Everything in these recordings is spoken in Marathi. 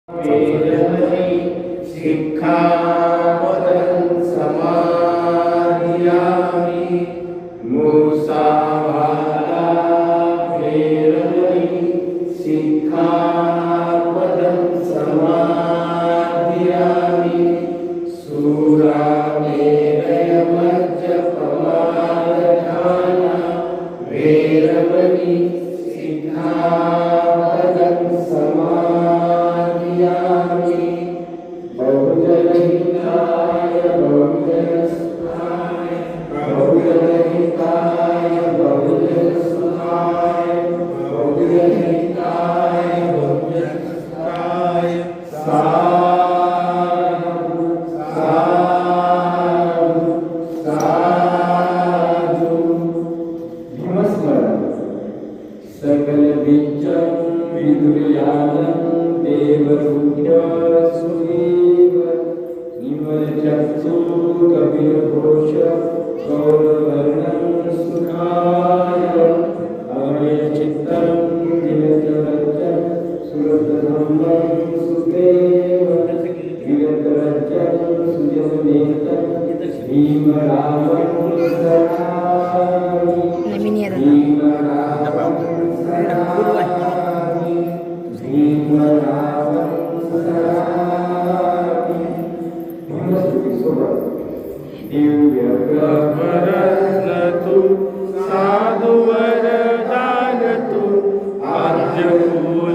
वेदमणि शिक्षापदं समाधियामि मुसावादा वेदमणि शिक्षापदं समाधियामि सूरामेरयमज्जपमादधाना वेदमणि शिक्षापदं समाधियामि बहुजनहिताय बहुजनसुखाय बहुजनहिताय बहुजनसुखाय बहुजनहिताय बहुजनसुखाय साधु साधु साधु भीमस्मरण सकल बीजं विदुर्यानं देवरूप्य सुदेव निमज्जत्सु कपिलघोष गौरवर्णं सुखाय अभयचित्तं दिनकरञ्जन सुरतधम्मं सुदेव विगतरञ्जन सुजननेतं भीमरावं सहामि भीमरावं सहामि भीमरावं सहामि भीमस्तुति सोबत दिव्य प्रभरतु साधुवरदानतु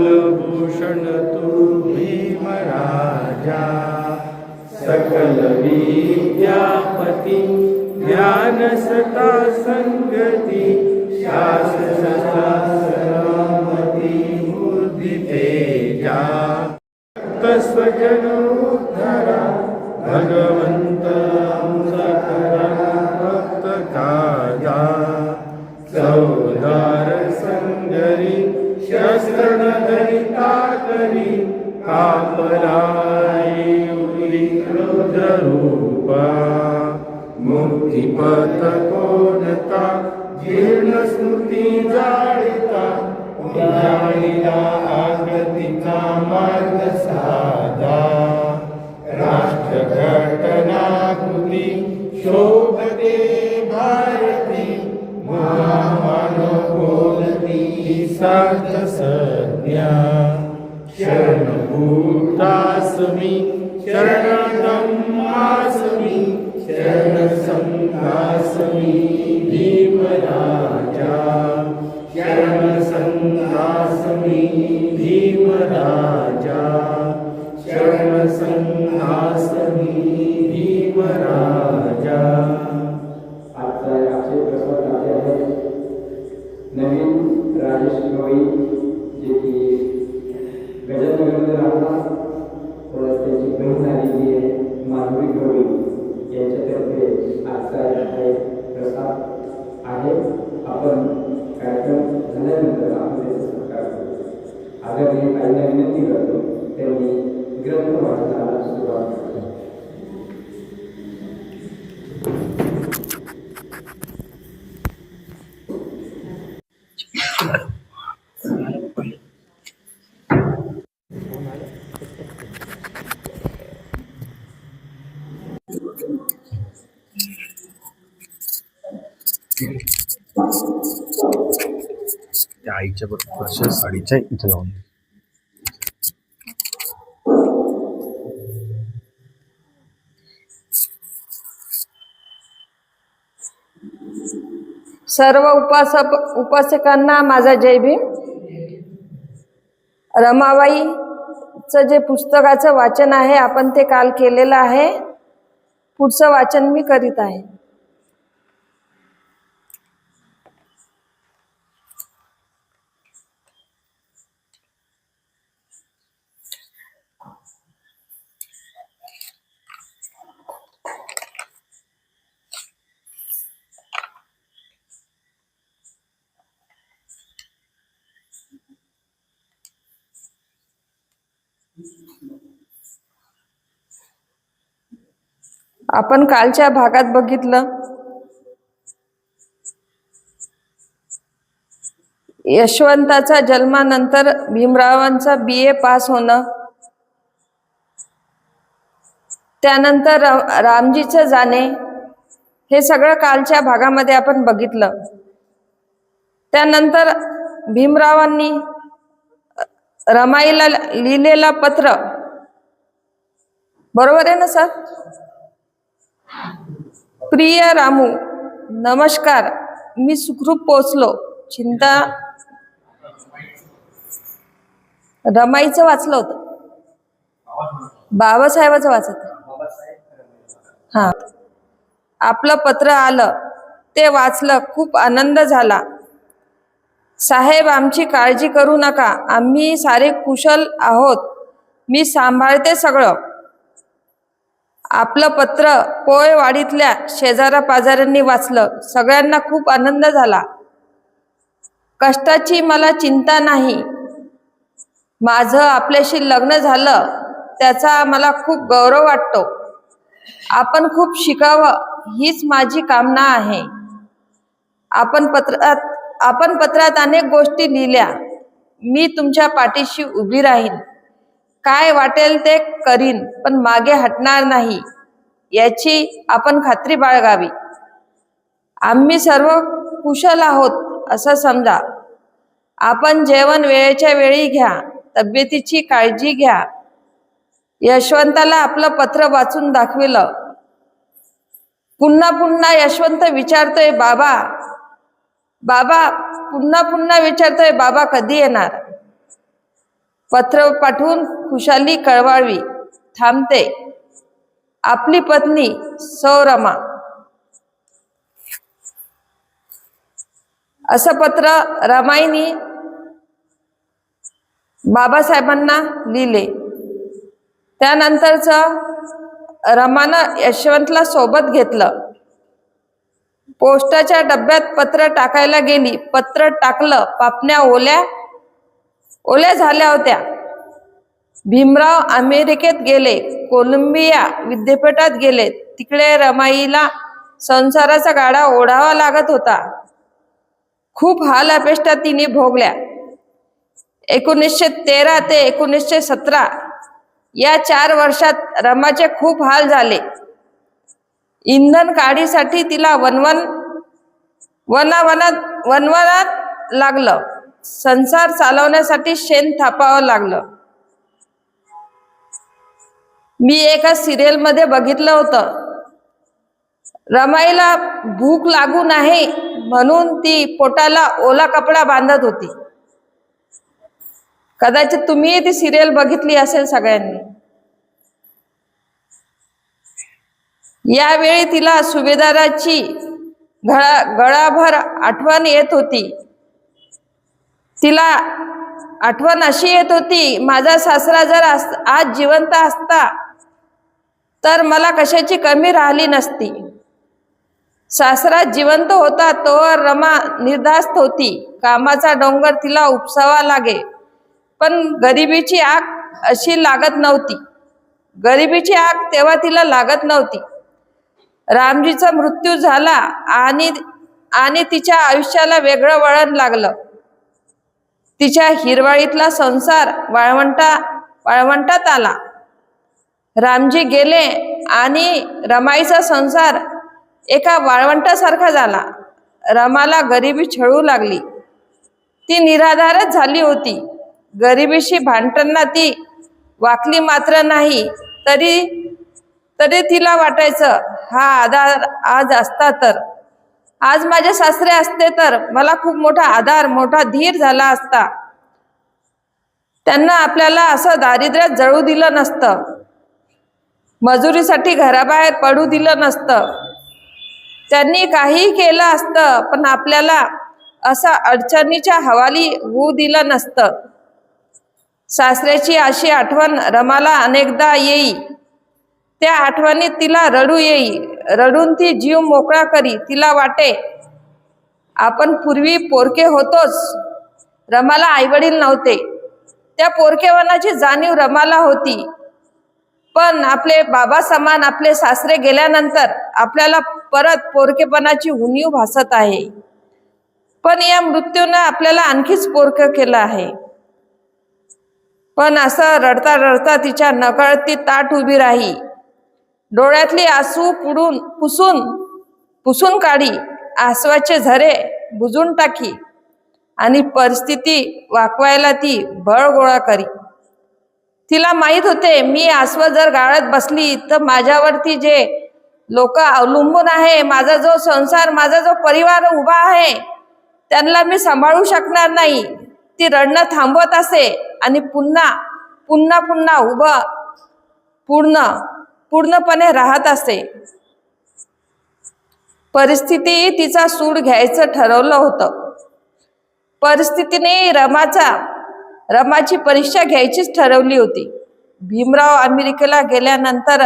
आद्यकुलभूषणतु भीमराजा सकल विद्यापति ज्ञानसता संगति शास्त्रशास्त्रमति बुद्धि तेजा स्वजन उद्धरा भगवंत सकरा भक्त काजा सौदार संगरी शस्त्र धरिता करी कापलाई उरी रुद्र रूपा मुक्तिपथ कोणता जीर्ण स्मृती जाळिता उजाळीला आकृतीचा मार्ग साधा राष्ट्र घटनाकृती शोभते भारती महामानव बोलती सार्थ संज्ञा शरणभूतास्मि शरणधम्मास्मि शरणसंघास्मि भीमराजा शरणसंघास्मि भीमराजा शरणसंघास्मि भीमराजा. आजचा अक्षय प्रसाद आहे नवीन राजेश गवई जे की गजाननगरमध्ये राहतात. त्यांची बहीण झालेली आहे माधुरी गवई यांच्यातर्फे आजचा प्रसाद आहे. आपण कार्यक्रम झाल्यानंतर आपण त्याचा सत्कार करू. आदरणीय आईला विनंती करतो त्यांनी ग्रंथ वाचनाला सुरुवात करतो. त्या आईच्या बरोबर साडीच्या इथे जाऊन सर्व उपासकांना माझा जय भीम. रमाबाईचं जे पुस्तकाचं वाचन आहे आपण ते काल केलेलं आहे. पुढचं वाचन मी करीत आहे. आपण कालच्या भागात बघितलं यशवंताचा जन्मानंतर भीमरावांचा BA पास होणं, त्यानंतर रामजीचं जाणे, हे सगळं कालच्या भागामध्ये आपण बघितलं. त्यानंतर भीमरावांनी रमाईला लिहिलेला पत्र, बरोबर आहे ना सर? प्रिय रामू, नमस्कार, मी सुखरूप पोचलो. चिंता रमाईचं वाचलं होतं, बाबासाहेबाचं वाचत. हा, आपलं पत्र आलं, ते वाचलं, खूप आनंद झाला. साहेब, आमची काळजी करू नका, आम्ही सारे कुशल आहोत, मी सांभाळते सगळं. आपलं पत्र पोयवाडीतल्या शेजारा पाजाऱ्यांनी वाचलं, सगळ्यांना खूप आनंद झाला. कष्टाची मला चिंता नाही, माझं आपल्याशी लग्न झालं त्याचा मला खूप गौरव वाटतो. आपण खूप शिकावं हीच माझी कामना आहे. आपण पत्रात अनेक गोष्टी लिहिल्या, मी तुमच्या पाठीशी उभी राहीन, काय वाटेल ते करीन, पण मागे हटणार नाही, याची आपण खात्री बाळगावी. आम्ही सर्व कुशल आहोत असं समजा. आपण जेवण वेळेच्या वेळी घ्या, तब्येतीची काळजी घ्या. यशवंताला आपलं पत्र वाचून दाखविलं. पुन्हा पुन्हा यशवंत विचारतोय, बाबा बाबा, पुन्हा पुन्हा विचारतोय, बाबा कधी येणार? पत्र पाठवून खुशाली कळवावी. थांबते. आपली पत्नी सौरमा. असं पत्र रमाईनी बाबासाहेबांना लिहिले. त्यानंतरचं रमानं यशवंतला सोबत घेतलं. पोस्टाच्या डब्यात पत्र टाकायला गेली. पत्र टाकलं, पापण्या ओल्या झाल्या होत्या. भीमराव अमेरिकेत गेले, कोलंबिया विद्यापीठात गेले. तिकडे रमाईला संसाराचा गाडा ओढावा लागत होता. खूप हाल अपेष्टा तिने भोगल्या. 1913 ते 1917 या 4 वर्षात रमाचे खूप हाल झाले. इंधन काढीसाठी तिला वनवनात लागलं. संसार चालवण्यासाठी शेण थापावं लागलं. मी एका सिरियल मध्ये बघितलं होतं, रमाईला भूक लागू नये म्हणून ती पोटाला ओला कपडा बांधत होती. कदाचित तुम्ही ती सिरियल बघितली असेल सगळ्यांनी. यावेळी तिला सुभेदाराची गळाभर आठवण येत होती. तिला आठवण अशी येत होती, माझा सासरा जर आज जिवंत असता तर मला कशाची कमी राहिली नसती. सासरा जिवंत होता तोवर रमा निर्धास्त होती. कामाचा डोंगर तिला उपसावा लागे, पण गरिबीची आग अशी लागत नव्हती. गरिबीची आग तेव्हा तिला लागत नव्हती. रामजीचा मृत्यू झाला आणि तिच्या आयुष्याला वेगळं वळण लागलं. तिच्या हिरवाळीतला संसार वाळवंटात आला. रामजी गेले आणि रमाईचा संसार एका वाळवंटासारखा झाला. रमाला गरिबी छळू लागली. ती निराधारच झाली होती. गरिबीशी भांडताना ती वाकली मात्र नाही. तरी तिला वाटायचं, हा आधार आज असता तर, आज माझे सासरे असते तर मला खूप मोठा आधार, मोठा धीर झाला असता. त्यांना आपल्याला असं दारिद्र्यात जळू दिलं नसतं, मजुरीसाठी घराबाहेर पडू दिलं नसतं. त्यांनी काही केलं असतं, पण आपल्याला असं अडचणीच्या हवाली होऊ दिलं नसतं. सासऱ्याची अशी आठवण रमाला अनेकदा येई. त्या आठवणीत तिला रडू येई. रडून ती जीव मोकळा करी. तिला वाटे, आपण पूर्वी पोरके होतोच. रमाला आईवडील नव्हते. त्या पोरकेपणाची जाणीव रमाला होती. पण आपले बाबा समान आपले सासरे गेल्यानंतर आपल्याला परत पोरकेपणाची उणीव भासत आहे. पण या मृत्यूनं आपल्याला आणखीच पोरकं केलं आहे. पण असं रडता रडता तिच्या नकळती ताट उभी राही. डोळ्यातली आसू पुसून काढी, आसवाचे झरे बुजून टाकी आणि परिस्थिती वाकवायला ती बळ गोळा करी. तिला माहित होते मी आसव जर गाळत बसली तर माझ्यावरती जे लोक अवलंबून आहे, माझा जो संसार, माझा जो परिवार उभा आहे, त्यांना मी सांभाळू शकणार नाही. ती रडणं थांबवत असे आणि पुन्हा पुन्हा पुन्हा उभं पूर्णपणे राहत असे. परिस्थिती तिचा सूड घ्यायचं ठरवलं होतं. परिस्थितीने रमाची परीक्षा घ्यायचीच ठरवली होती. भीमराव अमेरिकेला गेल्यानंतर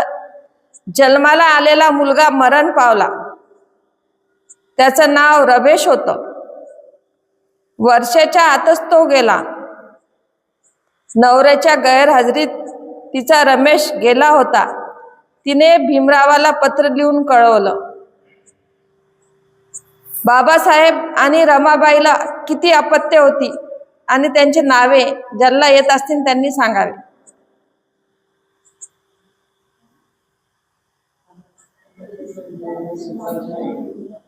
जन्माला आलेला मुलगा मरण पावला. त्याचं नाव रमेश होतं. वर्षाच्या आतच तो गेला. नवऱ्याच्या गैरहजेरीत तिचा रमेश गेला होता. तिने भीमरावाला पत्र लिहून कळवलं. बाबासाहेब आणि रमाबाईला किती अपत्य होती आणि त्यांची नावे ज्यांना येत असतील त्यांनी सांगावे.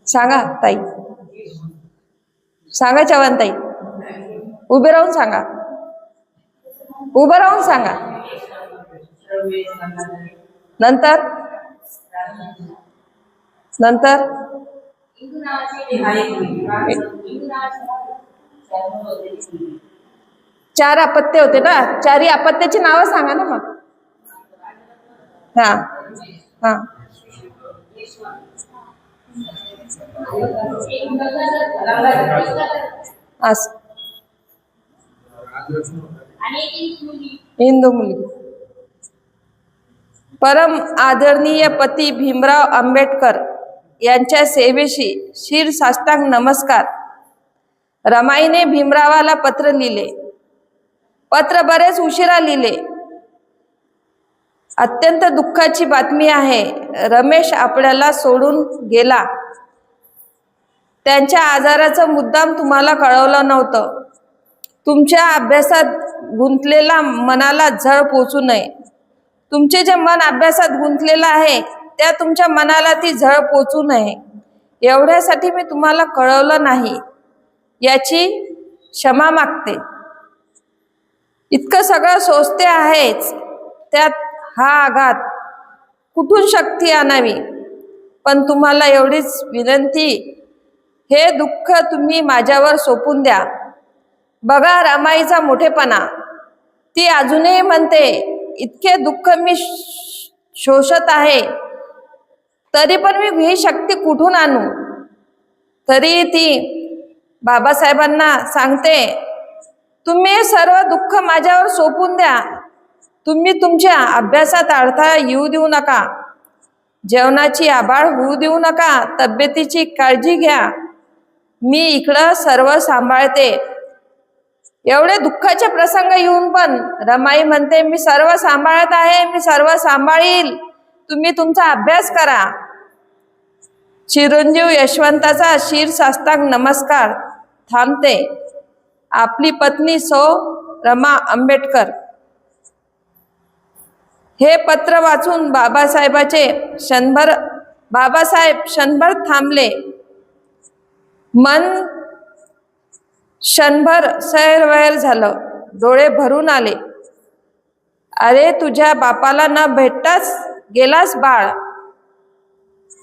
सांगा ताई, सांगा चव्हाणताई. उभे राहून सांगा, उभं राहून सांगा. नंतर नंतर 4 अपत्य होते ना. 4ही अपत्याची नावं सांगा ना मग. हा हा असं हिंदू मुलगी. परम आदरणीय पती भीमराव आंबेडकर यांच्या सेवेशी शिरसाष्टांग नमस्कार. रमाईने भीमरावाला पत्र लिहिले. पत्र बरेच उशिरा लिहिले. अत्यंत दुःखाची बातमी आहे. रमेश आपल्याला सोडून गेला. त्यांच्या आजाराचं मुद्दाम तुम्हाला कळवलं नव्हतं. तुमच्या अभ्यासात गुंतलेला मनाला झळ पोचू नये. तुमचे जे मन अभ्यासात गुंतलेलं आहे त्या तुमच्या मनाला ती झळ पोचू नये एवढ्यासाठी मी तुम्हाला कळवलं नाही, याची क्षमा मागते. इतकं सगळं सोचते आहेच, त्यात हा आघात, कुठून शक्ती आणावी. पण तुम्हाला एवढीच विनंती, हे दुःख तुम्ही माझ्यावर सोपून द्या. बघा रमाईचा मोठेपणा. ती अजूनही म्हणते इतके दुःख मी शोषत आहे, तरी पण मी ही शक्ती कुठून आणू. तरी ती बाबासाहेबांना सांगते, तुम्ही सर्व दुःख माझ्यावर सोपून द्या. तुम्ही तुमच्या अभ्यासात अडथळा येऊ देऊ नका. जेवणाची आबाळ होऊ देऊ नका. तब्येतीची काळजी घ्या. मी इकडं सर्व सांभाळते. एवढे दुःखाचे प्रसंग येऊन पण रमाई म्हणते मी सर्व सांभाळत आहे, मी सर्व सांभाळील, तुम्ही तुमचा अभ्यास करा. चिरंजीव यशवंताचा शिरसाष्टांग नमस्कार. थांबते. आपली पत्नी सौ रमा आंबेडकर. हे पत्र वाचून बाबासाहेब क्षणभर थांबले. मन क्षणभर सैरवैर झालं. डोळे भरून आले. अरे तुझ्या बापाला न भेटताच गेलास बाळ.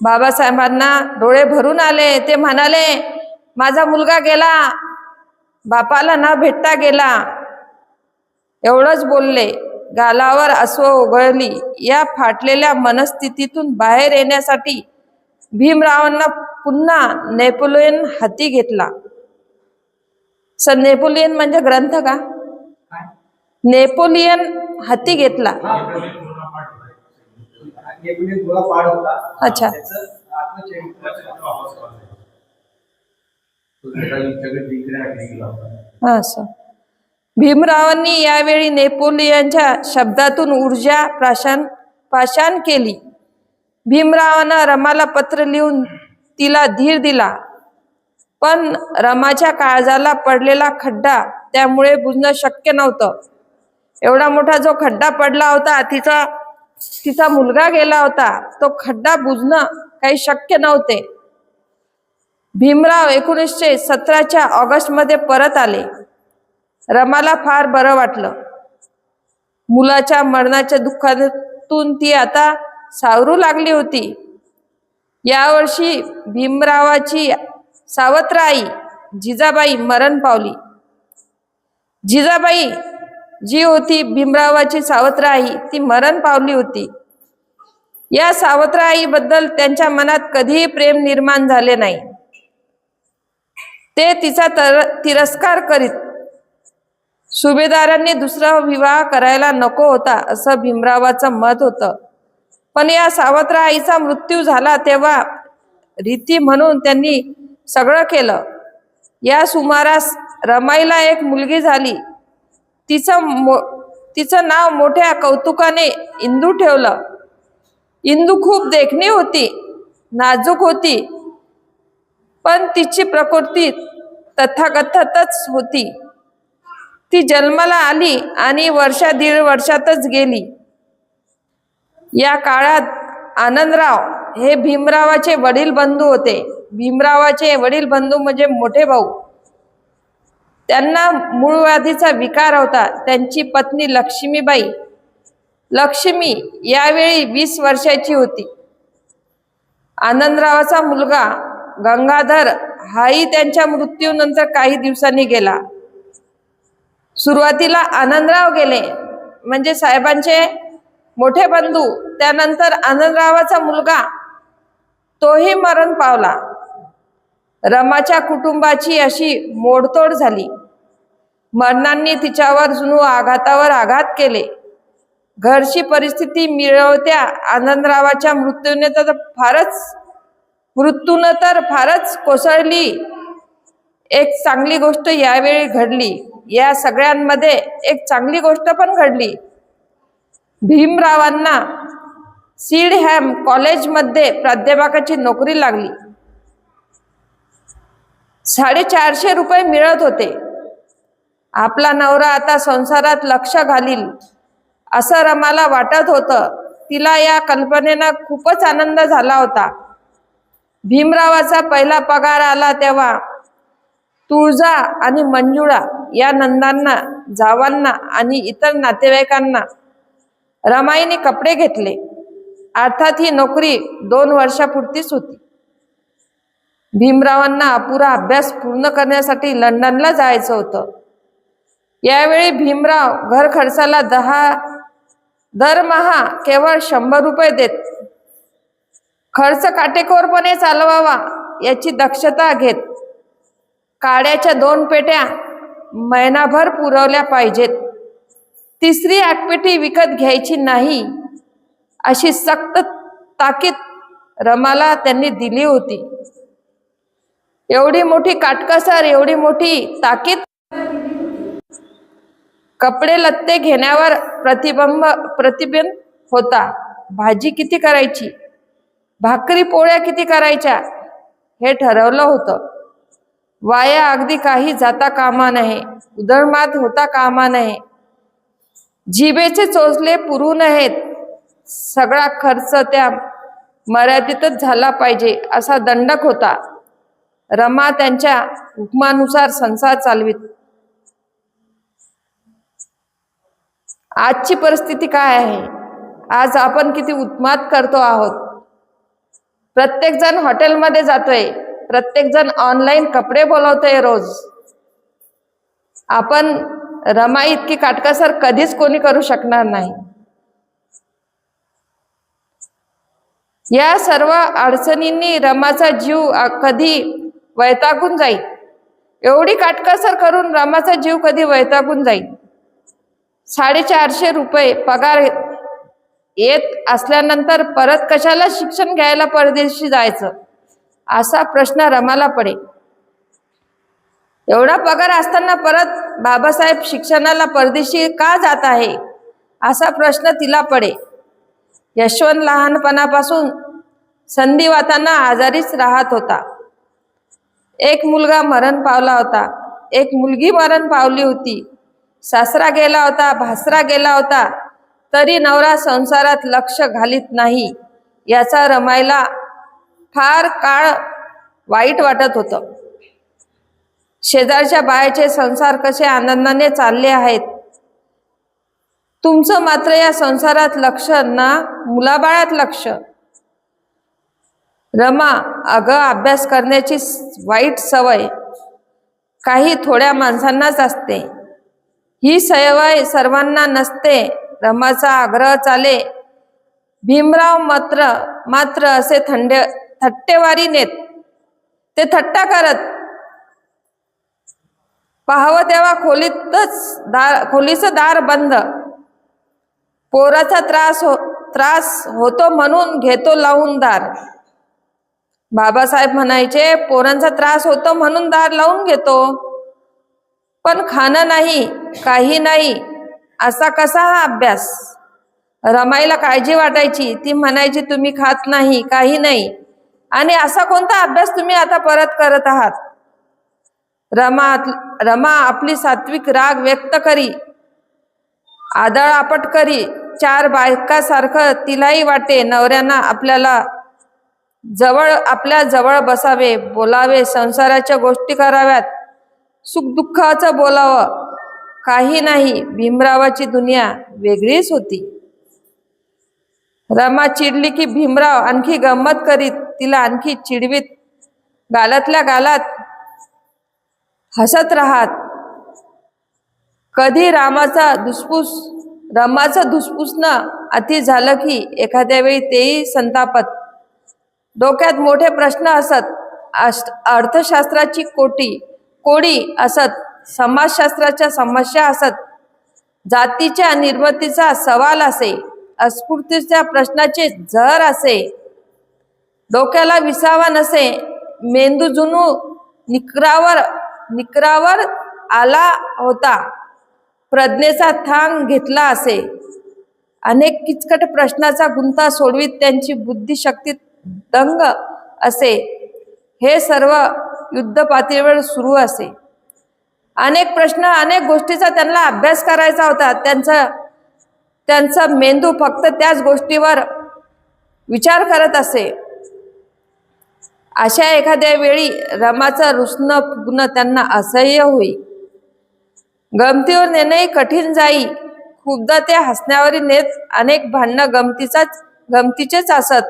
बाबासाहेबांना डोळे भरून आले. ते म्हणाले माझा मुलगा गेला, बापाला न भेटता गेला. एवढंच बोलले. गालावर अश्रू ओघळली. या फाटलेल्या मनस्थितीतून बाहेर येण्यासाठी भीमरावांना पुन्हा नेपोलियन हाती घेतला. नेपोलियन म्हणजे ग्रंथ का? नेपोलियन हाती घेतला. अच्छा. असं. भीमरावांनी यावेळी नेपोलियनच्या शब्दातून ऊर्जा पाषाण केली. भीमरावानं रमाला पत्र लिहून तिला धीर दिला. पण रमाच्या काळजाला पडलेला खड्डा त्यामुळे बुजणं शक्य नव्हतं. एवढा मोठा जो खड्डा पडला होता, तिचा तिचा मुलगा गेला होता, तो खड्डा बुजणं काही शक्य नव्हते. भीमराव 1917च्या ऑगस्टमध्ये परत आले. रमाला फार बरं वाटलं. मुलाच्या मरणाच्या दुःखातून ती आता सावरू लागली होती. यावर्षी भीमरावाची सावत्र आई जिजाबाई मरण पावली. जिजाबाई जी होती भीमरावाची सावत्र आई, ती मरण पावली होती. या सावत्र आईबद्दल त्यांच्या मनात कधीही प्रेम निर्माण झाले नाही. ते तिचा तिरस्कार करीत. सुभेदारांनी दुसरा विवाह करायला नको होता असं भीमरावाचं मत होतं. पण या सावत्र आईचा मृत्यू झाला तेव्हा रीती म्हणून त्यांनी सगळं केलं. या सुमारास रमाईला एक मुलगी झाली. तिचं नाव मोठ्या कौतुकाने इंदू ठेवलं. इंदू खूप देखणी होती, नाजूक होती, पण तिची प्रकृती तथाकथतच होती. ती जन्माला आली आणि दीड वर्षातच गेली. या काळात आनंदराव हे भीमरावाचे वडील बंधू होते. भीमरावाचे वडील बंधू म्हणजे मोठे भाऊ. त्यांना मूळव्याधीचा विकार होता. त्यांची पत्नी लक्ष्मी यावेळी 20 वर्षाची होती. आनंदरावाचा मुलगा गंगाधर हाही त्यांच्या मृत्यूनंतर काही दिवसांनी गेला. सुरुवातीला आनंदराव गेले, म्हणजे साहेबांचे मोठे बंधू. त्यानंतर आनंदरावाचा मुलगा, तोही मरण पावला. रमाच्या कुटुंबाची अशी मोडतोड झाली. मरणांनी तिच्यावर जणू आघातावर आघात केले. घरची परिस्थिती मिळवत्या आनंदरावाच्या मृत्यूने तर फारच कोसळली. एक चांगली गोष्ट यावेळी घडली. या सगळ्यांमध्ये एक चांगली गोष्ट पण घडली. भीमरावांना सीडहॅम कॉलेजमध्ये प्राध्यापकाची नोकरी लागली. 450 रुपये मिळत होते. आपला नवरा आता संसारात लक्ष घालील असं रमाला वाटत होतं. तिला या कल्पनेनं खूपच आनंद झाला होता. भीमरावाचा पहिला पगार आला तेव्हा तुळजा आणि मंजुळा या नंदांना, जावांना आणि इतर नातेवाईकांना रमाईने कपडे घेतले. अर्थात ही नोकरी 2 वर्षापुरतीच होती. भीमरावांना अपुरा अभ्यास पूर्ण करण्यासाठी लंडनला जायचं होतं. यावेळी भीमराव घर खर्चाला दरमहा केवळ 100 रुपये देत. खर्च काटेकोरपणे चालवावा याची दक्षता घेत. काड्याच्या 2 पेट्या महिनाभर पुरवल्या पाहिजेत. 3री आगपेटी विकत घ्यायची नाही अशी सक्त ताकीद रमाला त्यांनी दिली होती. एवढी मोठी काटकसर, एवढी मोठी ताकीद कपडे लत्ते घेण्यावर प्रतिबंध होता. भाजी किती करायची, भाकरी पोळ्या किती करायच्या हे ठरवलं होतं. वाया अगदी काही जाता कामा नये, उधळमात होता कामा नये, जिभेचे चोचले पुरू नयेत. सगळा खर्च त्या मर्यादितच झाला पाहिजे असा दंडक होता. रमा त्यांच्या हुकमानुसार संसार चालवीत. आजची परिस्थिती काय आहे? आज आपण किती उत्मात करतो आहोत. प्रत्येक जण हॉटेलमध्ये जातोय, प्रत्येक जण ऑनलाईन कपडे बोलवतोय रोज. आपण रमा इतकी काटकसर कधीच कोणी करू शकणार नाही. या सर्व अडचणींनी रमाचा जीव कधी वैतागून जाईल. एवढी काटकसर करून रमाचा जीव कधी वैतागून जाईल. 450 रुपये पगार येत असल्यानंतर परत कशाला शिक्षण घ्यायला परदेशी जायचं असा प्रश्न रमाला पडे. एवढा पगार असताना परत बाबासाहेब शिक्षणाला परदेशी का जात आहे असा प्रश्न तिला पडे. यशवंत लहानपणापासून संधिवातांना आजारीच राहत होता. एक मुलगा मरण पावला होता, एक मुलगी मरण पावली होती. सासरा गेला होता, भासरा गेला होता. तरी नवरा संसारात लक्ष घालीत नाही याचा रमाईला फार काळ वाईट वाटत होतं. शेजारच्या बायाचे संसार कसे आनंदाने चालले आहेत, तुमचं मात्र या संसारात लक्ष ना मुलाबाळात लक्ष. रमा, अगं अभ्यास करण्याची वाईट सवय काही थोड्या माणसांनाच असते, ही सवय सर्वांना नसते. रमाचा आग्रह चाले. भीमराव मात्र असे थट्टेवारी नेत. ते थट्टा करत. पाहावं तेव्हा खोलीचं दार बंद. पोराचा त्रास होतो म्हणून घेतो लावून दार. बाबासाहेब म्हणायचे, पोरांचा त्रास होतो म्हणून दार लावून घेतो, पण खाणं नाही, काही नाही, असा कसा हा अभ्यास. रमाईला काळजी वाटायची. ती म्हणायची, तुम्ही खात नाही, काही नाही, आणि असा कोणता अभ्यास तुम्ही आता परत करत आहात. रमा आपली सात्विक राग व्यक्त करी, आदळ आपट करी. चार बायकासारखं तिलाही वाटे नवऱ्यांना आपल्या जवळ बसावे, बोलावे, संसाराच्या गोष्टी कराव्यात, सुखदुःखाचं बोलावं. काही नाही. भीमरावाची दुनिया वेगळीच होती. रमा चिडली की भीमराव आणखी गंमत करीत, तिला आणखी चिडवीत, गालातल्या गालात हसत राहत. कधी रमाचं धुसफुसणं अति झालं की एखाद्या वेळी तेही संतापत. डोक्यात मोठे प्रश्न असत. अर्थशास्त्राची कोडी असत, समाजशास्त्राच्या समस्या असत, जातीच्या निर्मितीचा सवाल असे, अस्पृश्यतेच्या प्रश्नाचे झर असे. डोक्याला विसावा नसे. मेंदू जुनू निकरावर आला होता. प्रज्ञेचा थांग घेतला असे. अनेक किचकट प्रश्नाचा गुंता सोडवीत त्यांची बुद्धिशक्ती दंग असे. हे सर्व युद्ध पातळीवर सुरू असे. अनेक प्रश्न, अनेक गोष्टीचा त्यांना अभ्यास करायचा होता. त्यांचा मेंदू फक्त त्याच गोष्टीवर विचार करत असे. अशा एखाद्या वेळी रमाचं रुसणं फुगणं त्यांना असह्य होई. गमतीवर नेणंही कठीण जाई. खूपदा ते हसण्यावरी नेत. अनेक भांडणं गमतीचेच असत.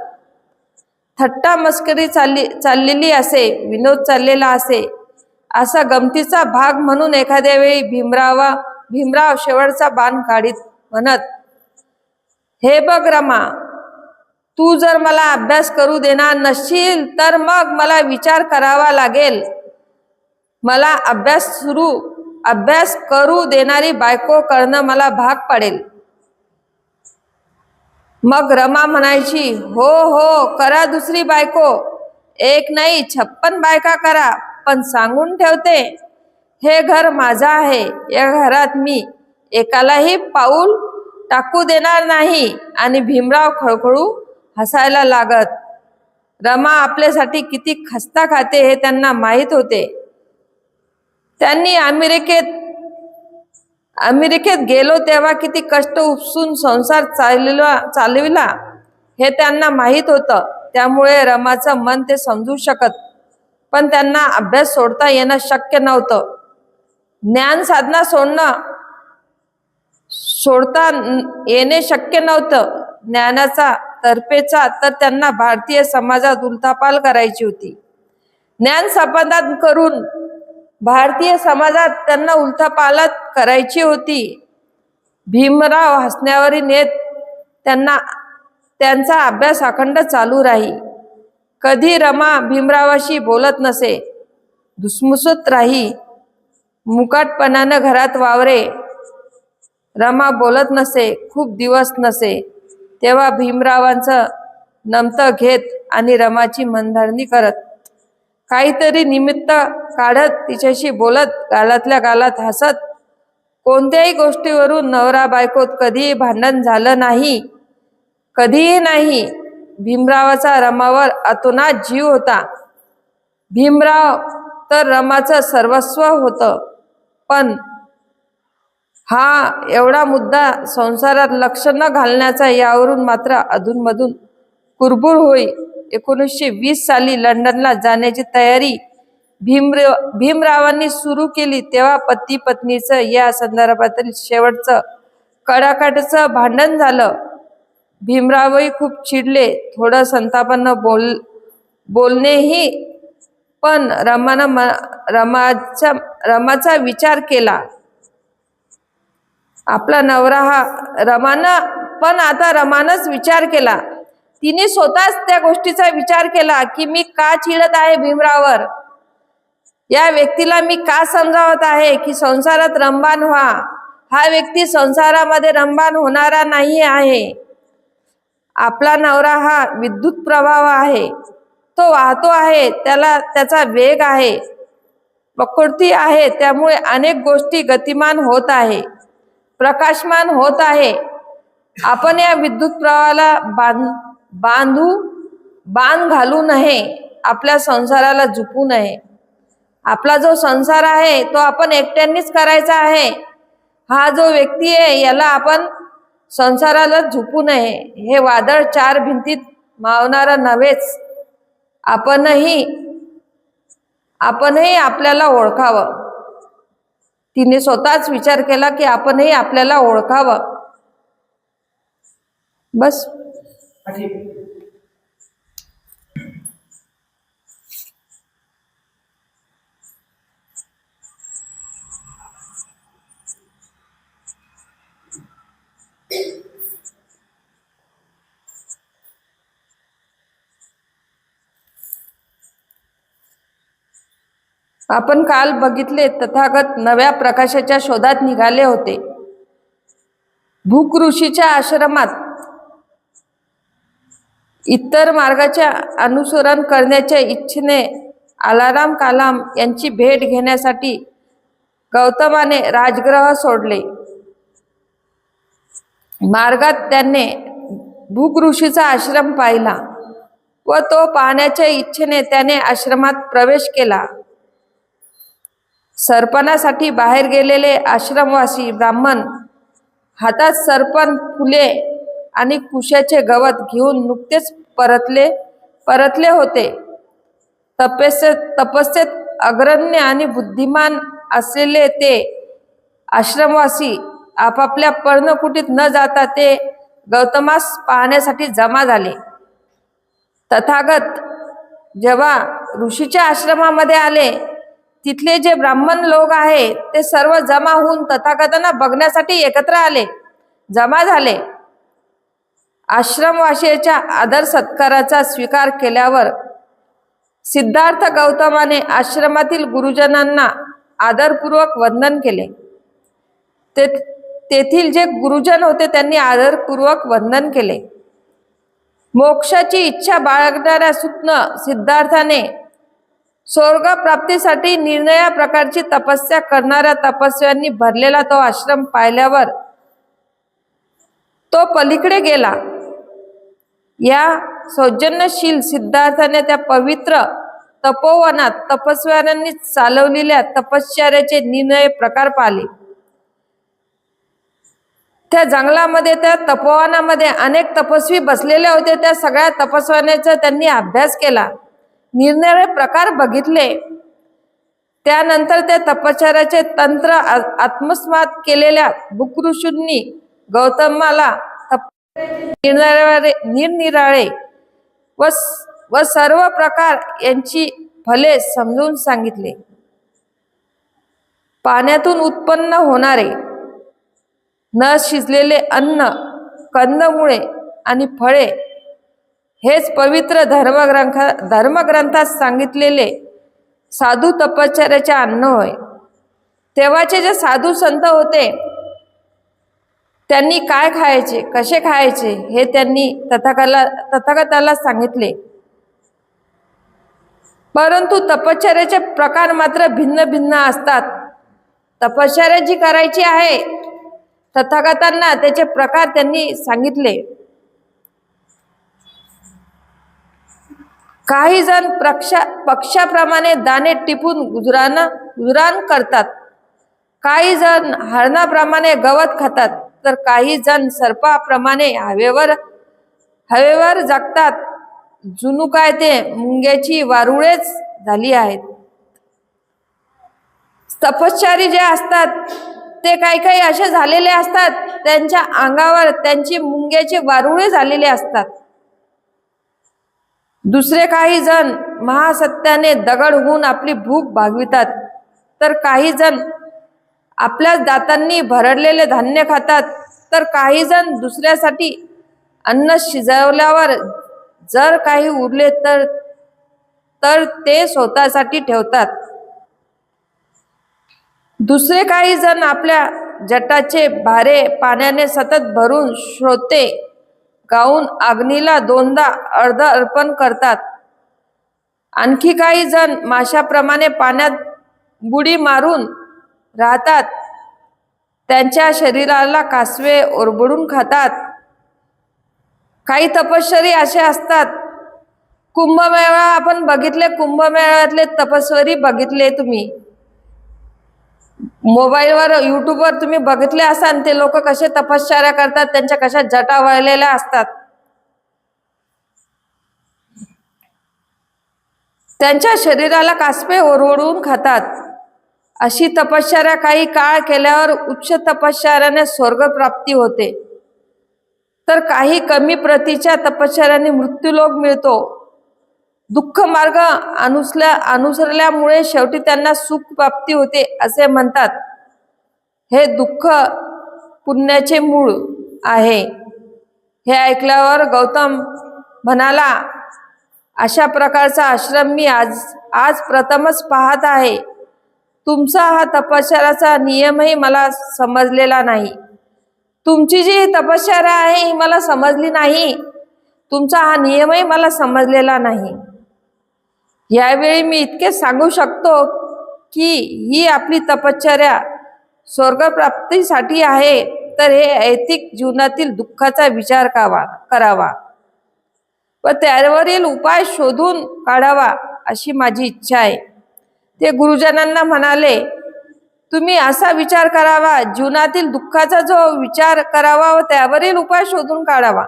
थट्टा मस्करी चाललेली असे, विनोद चाललेला असे. असा गमतीचा भाग म्हणून एखाद्या वेळी भीमराव शेवटचा बाण काढीत म्हणत, हे बघ रमा, तू जर मला अभ्यास करू देणार नसशील तर मग मला विचार करावा लागेल. मला अभ्यास करू देणारी बायको करणं मला भाग पडेल. मग रमा म्हणायची, हो करा दुसरी बायको. एक नाही 56 बायका करा, पण सांगून ठेवते, हे घर माझं आहे. या घरात मी एकालाही पाऊल टाकू देणार नाही. आणि भीमराव खळखळू हसायला लागत. रमा आपल्यासाठी किती खस्ता खाते हे त्यांना माहीत होते. त्यांनी अमेरिकेत गेलो तेव्हा किती कष्ट उपसून संसार चालविला हे त्यांना माहीत होतं. त्यामुळे रमाचं मन ते समजू शकत. पण त्यांना अभ्यास सोडता येणं शक्य नव्हतं. ज्ञान साधना सोडता येणे शक्य नव्हतं. ज्ञानाचा तर्फेचा तर त्यांना भारतीय समाजात उलथापाल करायची होती. ज्ञान संपादन करून भारतीय समाजात त्यांना उलथापालत करायची होती. भीमराव हसण्यावरी नेत. त्यांचा अभ्यास अखंड चालू राही. कधी रमा भीमरावाशी बोलत नसे, धुसमुसत राही, मुकाटपणानं घरात वावरे. रमा बोलत नसे, खूप दिवस नसे. तेव्हा भीमरावांचं नमतं घेत आणि रमाची मनधरणी करत, काहीतरी निमित्त काढत, तिच्याशी बोलत, गालातल्या गालात हसत. कोणत्याही गोष्टीवरून नवरा बायकोत कधीही भांडण झालं नाही, कधीही नाही. भीमरावाचा रमावर अतोनात जीव होता. भीमराव तर रमाचं सर्वस्व होतं. पण हा एवढा मुद्दा संसारात लक्ष न घालण्याचा यावरून मात्र अधूनमधून कुरबुर होई. 1920 साली लंडनला जाण्याची तयारी भीमरावांनी सुरू केली तेव्हा पती पत्नीचं या संदर्भातील शेवटचं कडाकडाचं भांडण झालं. भीमरावही खूप चिडले, थोडं संतापानं बोलणेही, पण रमाचा विचार केला. आपला नवरा हा रमानंच विचार केला. तिने स्वतःच त्या गोष्टीचा विचार केला की मी का चिडत आहे भीमरावर, या व्यक्तीला मी का समजावत आहे की संसारात रममाण व्हा. हा व्यक्ती संसारामध्ये रममाण होणारा नाही आहे. आपला नवरा हा विद्युत प्रवाह आहे, तो वाहतो आहे, त्याचा वेग आहे, प्रकृती आहे, त्यामुळे अनेक गोष्टी गतिमान होत आहे, प्रकाशमान होत आहे. आपण या विद्युत प्रवाहाला बांध घालू नये, आपल्या संसाराला झुपू नये. आपला जो संसार आहे तो आपण एकट्यांनीच करायचा आहे. हा जो व्यक्ती आहे याला आपण संसाराला झुपू नये. हे वादळ चार भिंतीत मावणारं नव्हेच. आपणही आपल्याला ओळखावं. तिने स्वतःच विचार केला की आपणही आपल्याला ओळखावं. बस. आपण काल बघितले, तथागत नव्या प्रकाशाच्या शोधात निघाले होते. भूक ऋषीच्या आश्रमात इतर मार्गाचे अनुसरण करण्याच्या इच्छेने आलाराम कालाम यांची भेट घेण्यासाठी गौतमाने राजगृह सोडले. मार्गात त्याने भूक ऋषीचा आश्रम पाहिला व तो पाहण्याच्या इच्छेने त्याने आश्रमात प्रवेश केला. सरपणासाठी बाहेर गेलेले आश्रमवासी ब्राह्मण हातात सरपण, फुले आणि कुशाचे गवत घेऊन नुकतेच परतले होते. तपस्येत अग्रण्य आणि बुद्धिमान असलेले ते आश्रमवासी आपापल्या पर्णकुटीत न जाता ते गौतमास पाहण्यासाठी जमा झाले. तथागत जेव्हा ऋषीच्या आश्रमामध्ये आले, तिथले जे ब्राह्मण लोक आहे ते सर्व जमा होऊन तथागतांना बघण्यासाठी एकत्र आले, जमा झाले. आश्रमवासीच्या आदर सत्काराचा स्वीकार केल्यावर सिद्धार्थ गौतमाने आश्रमातील गुरुजनांना आदरपूर्वक वंदन केले. तेथील जे गुरुजन होते त्यांनी आदरपूर्वक वंदन केले. मोक्षाची इच्छा बाळगणाऱ्या सुत्न सिद्धार्थाने स्वर्ग प्राप्तीसाठी निरनिराळ्या प्रकारची तपस्या करणाऱ्या तपस्व्यांनी भरलेला तो आश्रम पाहिल्यावर तो पलीकडे गेला. या सौजन्यशील सिद्धार्थाने त्या पवित्र तपोवनात तपस्व्यांनी चालवलेल्या तपश्चर्याचे निरनिराळे प्रकार पाहिले. त्या जंगलामध्ये, त्या तपोवनामध्ये अनेक तपस्वी बसलेले होते. त्या सगळ्या तपस्व्याचा त्यांनी अभ्यास केला, निरनिराळे प्रकार बघितले. त्यानंतर त्या तपश्चर्याचे तंत्र आत्मसात केलेल्या भूक ऋषींनी गौतमाला निरनिराळे व सर्व प्रकार यांची फले समजून सांगितले. पाण्यातून उत्पन्न होणारे न शिजलेले अन्न, कंदमुळे आणि फळे हेच पवित्र धर्मग्रंथात सांगितलेले साधू तपश्चर्याचे अन्न होय. तेव्हाचे जे साधू संत होते त्यांनी काय खायचे, कसे खायचे हे त्यांनी तथागताला सांगितले. परंतु तपश्चर्याचे प्रकार मात्र भिन्न भिन्न असतात. तपश्चर्या जी करायची आहे तथागतांना त्याचे प्रकार त्यांनी सांगितले. काही जण पक्षाप्रमाणे दाणे टिपून गुजराण करतात, काही जण हरणाप्रमाणे गवत खातात, तर काही जण सर्पाप्रमाणे हवेवर जगतात. जुनू काय ते मुंग्याची वारुळेच झाली आहेत. तपश्चरी जे असतात ते काही काही असे झालेले असतात, त्यांच्या अंगावर त्यांची मुंग्याची वारुळे झालेले असतात. दुसरे काही जण महासत्याने दगड होऊन आपली भूक भागवितात, तर काही जण आपल्याच दातांनी भरडलेले धान्य खातात, तर काही जण दुसऱ्यासाठी अन्न शिजवल्यावर जर काही उरले तर ते स्वतःसाठी ठेवतात. दुसरे काही जण आपल्या जटाचे भारे पाण्याने सतत भरून श्रोते गाऊन अग्नीला दोनदा अर्ध अर्पण करतात. आणखी काही जण माशाप्रमाणे पाण्यात बुडी मारून राहतात. त्यांच्या शरीराला कासवे ओरबडून खातात. काही तपश्चरी असे असतात. कुंभमेळा आपण बघितले, कुंभमेळ्यातले तपस्वी बघितले तुम्ही मोबाईलवर, युट्यूबवर तुम्ही बघितले असाल. ते लोक कसे तपश्चर्या करतात, त्यांच्या कशा जटा वळलेल्या असतात. त्यांच्या शरीराला कासवे ओरडून खातात. अशी तपश्चर्या काही काळ केल्यावर उच्च तपश्चर्याने स्वर्ग प्राप्ती होते, तर काही कमी प्रतीच्या तपश्चर्याने मृत्यूलोक मिळतो. दुःख मार्ग अनुसरल्यामुळे शेवटी त्यांना सुख प्राप्ती होते असे म्हणतात. हे दुःख पुण्याचे मूळ आहे. हे ऐकल्यावर गौतम म्हणाला, अशा प्रकारचा आश्रम मी आज प्रथमच पाहत आहे. तुमचा हा तपश्चर्याचा नियमही मला समजलेला नाही. तुमची जी तपश्चर्या आहे ही मला समजली नाही. तुमचा हा नियमही मला समजलेला नाही. यावेळी मी इतके सांगू शकतो की ही आपली तपश्चर्या स्वर्गप्राप्तीसाठी आहे, तर हे ऐतिक जीवनातील दुःखाचा विचार करावा व त्यावरील उपाय शोधून काढावा अशी माझी इच्छा आहे. ते गुरुजनांना म्हणाले, तुम्ही असा विचार करावा, जीवनातील दुःखाचा जो विचार करावा व त्यावरील उपाय शोधून काढावा.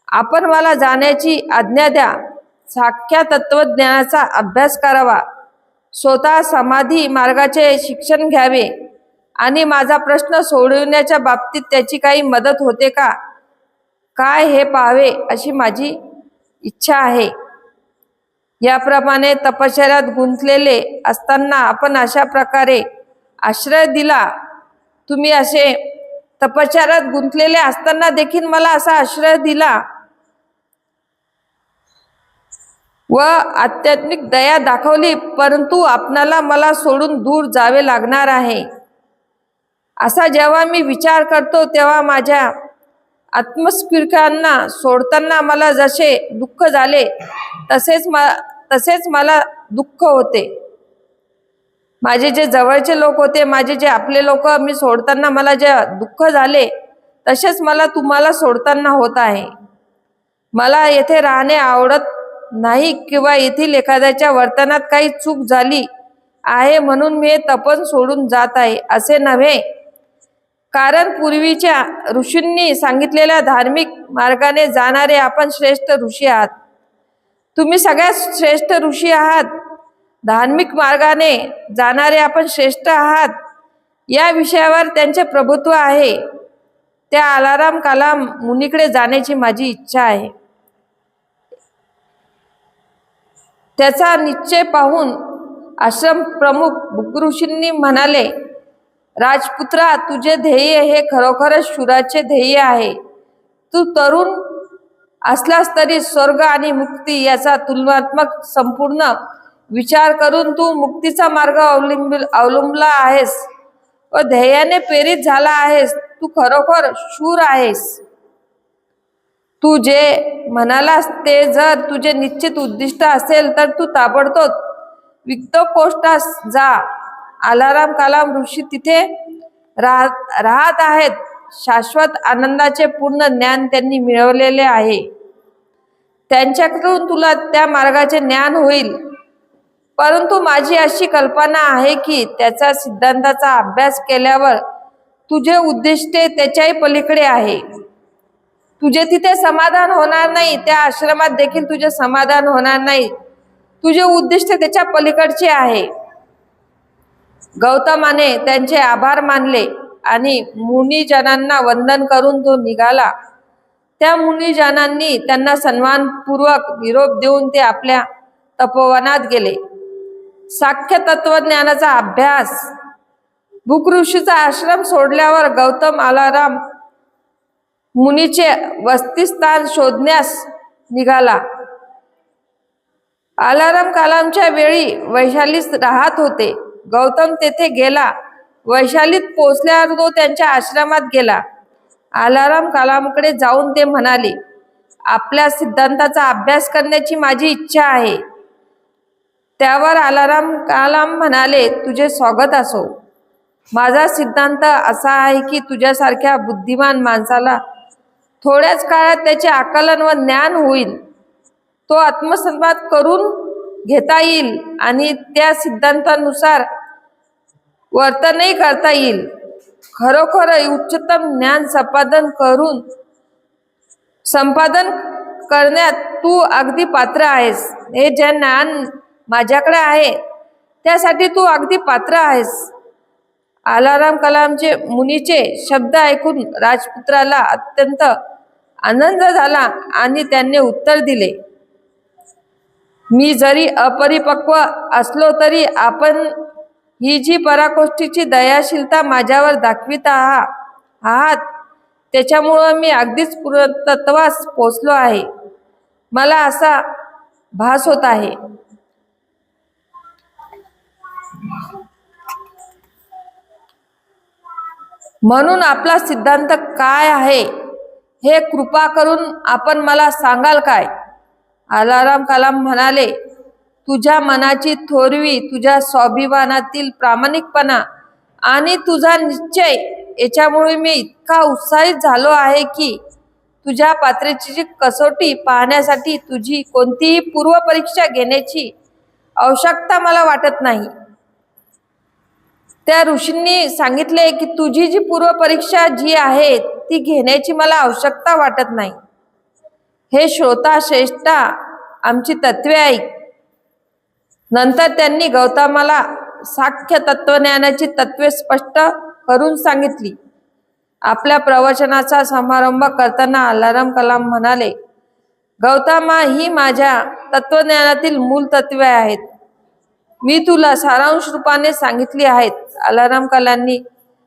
आपण मला जाण्याची आज्ञा द्या. साख्या तत्वज्ञानाचा अभ्यास करावा. स्वतः समाधी मार्गाचे शिक्षण घ्यावे आणि माझा प्रश्न सोडविण्याच्या बाबतीत त्याची काही मदत होते का काय हे पाहावे अशी माझी इच्छा आहे. याप्रमाणे तपश्चर्यात गुंतलेले असताना आपण अशा प्रकारे आश्रय दिला. तुम्ही असे तपश्चर्यात गुंतलेले असताना देखील मला असा आश्रय दिला व आध्यात्मिक दया दाखवली, परंतु आपणाला मला सोडून दूर जावे लागणार आहे. असा जेव्हा मी विचार करतो तेव्हा माझ्या आत्मस्फूर्तांना सोडताना मला जसे दुःख झाले तसेच मला दुःख होते. माझे जे जवळचे लोक होते, माझे जे आपले लोक मी सोडताना मला जे दुःख झाले, तसेच मला तुम्हाला सोडताना होत आहे. मला येथे राहणे आवडत नाही किंवा येथील एखाद्याच्या वर्तनात काही चूक झाली आहे म्हणून मी हे तपन सोडून जात आहे असे नव्हे. कारण पूर्वीच्या ऋषींनी सांगितलेल्या धार्मिक मार्गाने जाणारे आपण श्रेष्ठ ऋषी आहात. तुम्ही सगळ्यात श्रेष्ठ ऋषी आहात. धार्मिक मार्गाने जाणारे आपण श्रेष्ठ आहात. या विषयावर त्यांचे प्रभुत्व आहे. त्या आलाराम कालाम मुनीकडे जाण्याची माझी इच्छा आहे. त्याचा निश्चय पाहून आश्रम प्रमुख भृगु म्हणाले, राजपुत्रा, तुझे ध्येय हे खरोखरच शूराचे ध्येय आहे. तू तरुण असलास तरी स्वर्ग आणि मुक्ती याचा तुलनात्मक संपूर्ण विचार करून तू मुक्तीचा मार्ग अवलंबला आहेस व ध्येयाने प्रेरित झाला आहेस. तू खरोखर शूर आहेस. तू जे म्हणालास ते जर तुझे निश्चित उद्दिष्ट असेल तर तू ताबडतोब विक्तकोष्ठास जा. आलाराम कालाम ऋषी तिथे राहत आहेत. शाश्वत आनंदाचे पूर्ण ज्ञान त्यांनी मिळवलेले आहे. त्यांच्याकडून तुला त्या मार्गाचे ज्ञान होईल. परंतु माझी अशी कल्पना आहे की त्याच्या सिद्धांताचा अभ्यास केल्यावर तुझे उद्दिष्टे त्याच्याही पलीकडे आहे. तुझे तिथे समाधान होणार नाही, त्या आश्रमात देखील तुझे समाधान होणार नाही. तुझे उद्दिष्ट त्याच्या पलीकडचे आहे. गौतमाने त्यांचे आभार मानले आणि मुनिजनांना वंदन करून तो निघाला. त्या मुनिजनांनी त्यांना सन्मानपूर्वक निरोप देऊन ते आपल्या तपोवनात गेले. सांख्य तत्वज्ञानाचा अभ्यास. भूक ऋषीचा आश्रम सोडल्यावर गौतम आलाराम मुनीचे वसतिस्थान शोधण्यास निघाला. आलाराम कालामच्या वेळी वैशालीत राहत होते. गौतम तेथे गेला. वैशालीत पोचल्यावर तो त्यांच्या आश्रमात गेला. आलाराम कालामकडे जाऊन ते म्हणाले, आपल्या सिद्धांताचा अभ्यास करण्याची माझी इच्छा आहे. त्यावर आलाराम कालाम म्हणाले, तुझे स्वागत असो. माझा सिद्धांत असा आहे की तुझ्यासारख्या बुद्धिमान माणसाला थोड्याच काळात त्याचे आकलन व ज्ञान होईल. तो आत्मसंवाद करून घेता येईल आणि त्या सिद्धांतानुसार वर्तनही करता येईल. खरोखर उच्चतम ज्ञान संपादन करण्यात तू अगदी पात्र आहेस. हे जे ज्ञान माझ्याकडे आहे त्यासाठी तू अगदी पात्र आहेस. आलाराम कलामचे मुनीचे शब्द ऐकून राजपुत्राला अत्यंत आनंद झाला आणि त्यांनी उत्तर दिले, मी जरी अपरिपक्व असलो तरी आपण ही जी पराकोष्टीची दयाशीलता माझ्यावर दाखवित आहात त्याच्यामुळं मी अगदीच पूर्णत्वास पोचलो आहे. मला असा भास होत आहे. म्हणून आपला सिद्धांत काय आहे हे कृपा करून आपण मला सांगाल काय? आलाराम कलाम म्हणाले, तुझ्या मनाची थोरवी, तुझ्या स्वाभिमानातील प्रामाणिकपणा आणि तुझा निश्चय याच्यामुळे मी इतका उत्साहित झालो आहे की तुझ्या पात्रतेची कसोटी पाहण्यासाठी तुझी कोणतीही पूर्वपरीक्षा घेण्याची आवश्यकता मला वाटत नाही. त्या ऋषींनी सांगितले की तुझी जी पूर्वपरीक्षा जी आहे ती घेण्याची मला आवश्यकता वाटत नाही. हे श्रोता श्रेष्ठा, आमची तत्वे ऐक. नंतर त्यांनी गौतमाला सांख्य तत्वज्ञानाची तत्वे स्पष्ट करून सांगितली. आपल्या प्रवचनाचा समारंभ करताना आलाराम कलाम म्हणाले, गौतमा, ही माझ्या तत्वज्ञानातील मूल तत्वे आहेत. मी तुला सारांश रूपाने सांगितली आहेत. आलाराम कलांनी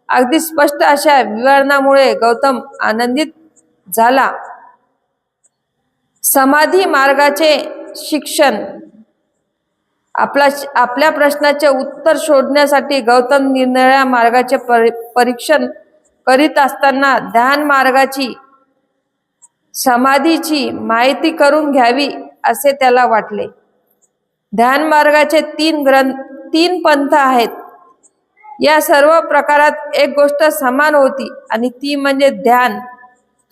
अगदी स्पष्ट अशा विवरणामुळे गौतम आनंदित झाला. समाधी मार्गाचे शिक्षण. आपल्या प्रश्नाचे उत्तर शोधण्यासाठी गौतम निरनिराळ्या मार्गाचे परीक्षण करीत असताना ध्यान मार्गाची, समाधीची माहिती करून घ्यावी असे त्याला वाटले. ध्यान मार्गाचे तीन पंथ आहेत. या सर्व प्रकारात एक गोष्ट समान होती आणि ती म्हणजे ध्यान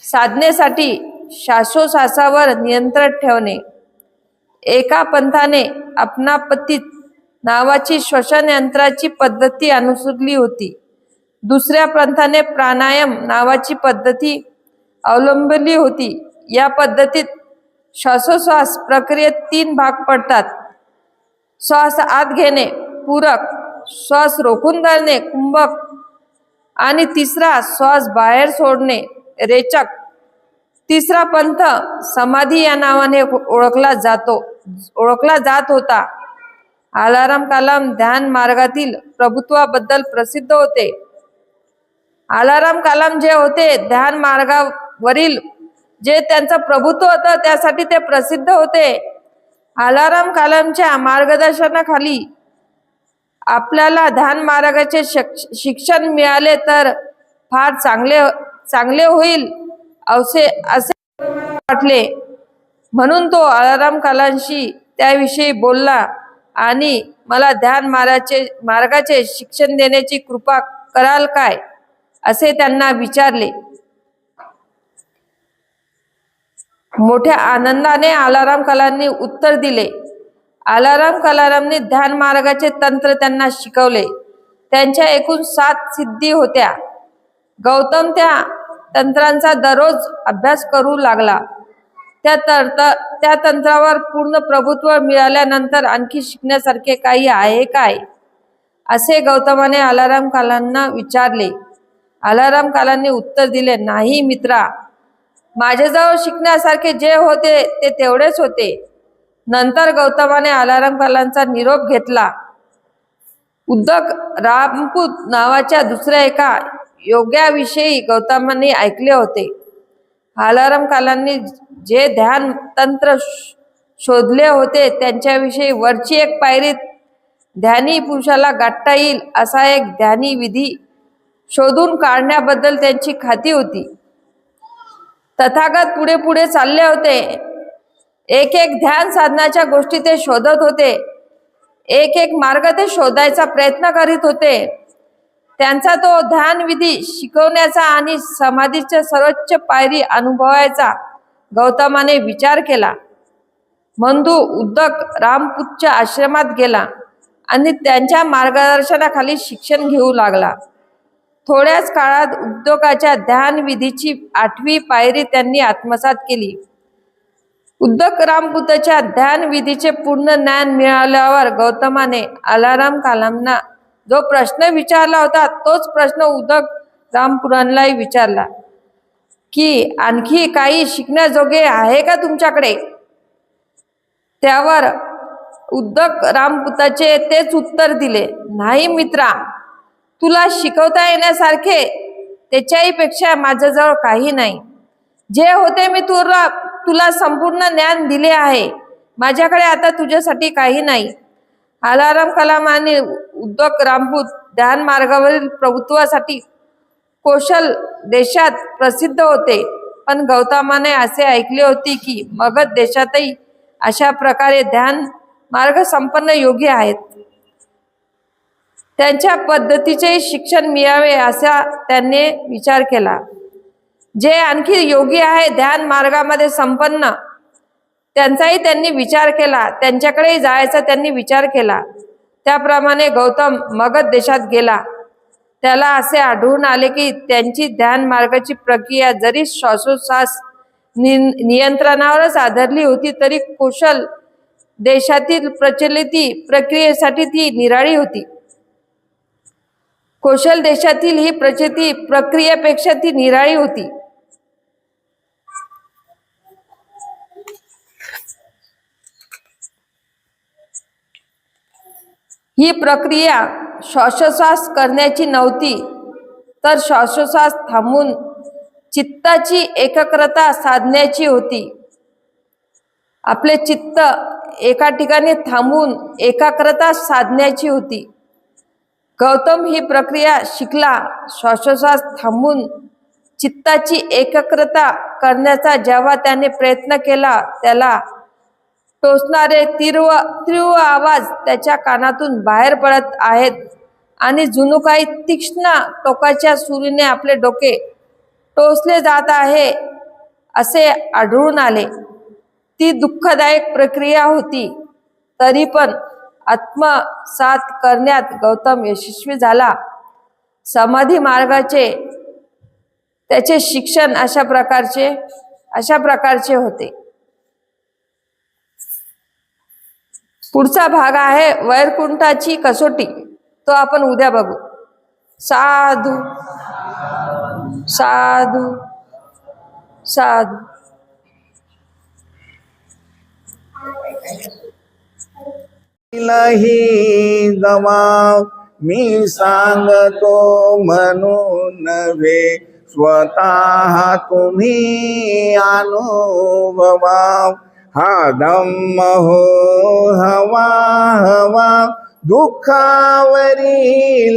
साधनेसाठी श्वासोश्वासावर नियंत्रण ठेवणे. एका पंथाने अपनापतित नावाची श्वसन यंत्राची पद्धती अनुसरली होती. दुसऱ्या पंथाने प्राणायाम नावाची पद्धती अवलंबली होती. या पद्धतीत श्वासोश्वास प्रक्रियेत 3 भाग पडतात. श्वास आत घेणे, पूरक, श्वास रोखून धरणे, कुंभक, आणि तिसरा श्वास बाहेर सोडणे, रेचक. तिसरा पंथ समाधी या नावाने ओळखला जात होता. आलाराम कलाम ध्यान मार्गातील प्रभुत्वाबद्दल प्रसिद्ध होते. आलाराम कलाम जे होते ध्यान मार्गावरील जे त्यांचं प्रभुत्व होतं त्यासाठी ते प्रसिद्ध होते. आलाराम कलामच्या मार्गदर्शनाखाली आपल्याला ध्यान मार्गाचे शिक्षण मिळाले तर फार चांगले होईल असे वाटले. म्हणून तो आलाराम कलांशी त्याविषयी बोलला आणि मला ध्यान मार्गाचे शिक्षण देण्याची कृपा कराल काय असे त्यांना विचारले. मोठ्या आनंदाने आलाराम कलांनी उत्तर दिले, आलाराम कलारामने ध्यान मार्गाचे तंत्र त्यांना शिकवले. त्यांच्या एकूण 7 सिद्धी होत्या. गौतम त्या तंत्रांचा दररोज अभ्यास करू लागला. त्या तंत्रावर पूर्ण प्रभुत्व मिळाल्यानंतर आणखी शिकण्यासारखे काही आहे काय, असे गौतमाने आलाराम कालांना विचारले. आलाराम कालांनी उत्तर दिले, नाही मित्रा, माझ्याजवळ शिकण्यासारखे जे होते ते तेवढेच होते. नंतर गौतमाने आलाराम कालांचा निरोप घेतला. उद्दक रामपूत नावाच्या दुसऱ्या एका योग्याविषयी गौतमाने ऐकले होते. आलाराम कालांनी जे ध्यान तंत्र शोधले होते त्यांच्याविषयी वरची एक पायरी ध्यानी पुरुषाला गाठता येईल असा एक ध्यानी विधी शोधून काढण्याबद्दल त्यांची खात्री होती. तथागत पुढे पुढे चालले होते. एक एक ध्यान साधनाच्या गोष्टी ते शोधत होते. एक एक मार्ग ते शोधायचा प्रयत्न करीत होते. त्यांचा तो ध्यान विधी शिकवण्याचा आणि समाधीच्या सर्वोच्च पायरी अनुभवायचा गौतमाने विचार केला. बंधू उद्दक रामपूतच्या आश्रमात गेला आणि त्यांच्या मार्गदर्शनाखाली शिक्षण घेऊ लागला. थोड्याच काळात उद्योगाच्या ध्यान विधीची 8वी पायरी त्यांनी आत्मसात केली. उद्दक रामपूतच्या ध्यान विधीचे पूर्ण ज्ञान मिळाल्यावर गौतमाने आलाराम कालांना जो प्रश्न विचारला होता तोच प्रश्न उद्दक रामपुरांनाही विचारला की आणखी काही शिकण्याजोगे आहे का तुमच्याकडे. त्यावर उद्दक रामपूताचे तेच उत्तर दिले, नाही मित्रा, तुला शिकवता येण्यासारखे त्याच्याही पेक्षा माझ्याजवळ काही नाही. जे होते मी तुला संपूर्ण ज्ञान दिले आहे. माझ्याकडे आता तुझ्यासाठी काही नाही. आलाराम कलाम आणि उद्दक रामपूत ध्यान मार्गावरील प्रभुत्वासाठी कौशल देशात प्रसिद्ध होते. पण गौतमाने असे ऐकले होते की मगध देशातही अशा प्रकारे ध्यान मार्ग संपन्न योगी आहेत. त्यांच्या पद्धतीचे शिक्षण मिळावे असा त्यांनी विचार केला. जे आणखी योगी आहे ध्यान मार्गामध्ये संपन्न, त्यांचाही त्यांनी विचार केला. त्यांच्याकडेही जायचा त्यांनी विचार केला. त्याप्रमाणे गौतम मगध देशात गेला. त्याला असे आढळून आले की त्यांची ध्यान मार्गाची प्रक्रिया जरी श्वासोच्छ्वास नियंत्रणावरच आधारली होती तरी कौशल देशातील प्रचलित प्रक्रियेसाठी ती निराळी होती. कौशल देशातील ही प्रचलित प्रक्रियेपेक्षा ती निराळी होती. ही प्रक्रिया श्वासोच्छ्वास करण्याची नव्हती, तर श्वासोच्छ्वास थांबून चित्ताची एकाग्रता साधण्याची होती. आपले चित्त एका ठिकाणी थांबून एकाग्रता साधण्याची होती. गौतम ही प्रक्रिया शिकला. श्वासोच्छ्वास थांबून चित्ताची एकाग्रता करण्याचा जेव्हा त्याने प्रयत्न केला, त्याला टोचणारे तीव्र आवाज त्याच्या कानातून बाहेर पडत आहेत आणि जणू काही तीक्ष्ण टोकाच्या सुरीने आपले डोके टोचले जात आहे असे आढळून आले. ती दुःखदायक प्रक्रिया होती. तरी पण आत्मसात करण्यात गौतम यशस्वी झाला. समाधी मार्गाचे त्याचे शिक्षण अशा प्रकारचे होते. पुढचा भाग आहे वैकुंठाची कसोटी. तो आपण उद्या बघू. साधू साधू साधू. ही गमाव मी सांगतो म्हणून नव्हे, स्वतः तुम्ही अनुभवाव. हा धम्म हो हवा हवा, दुःखावरील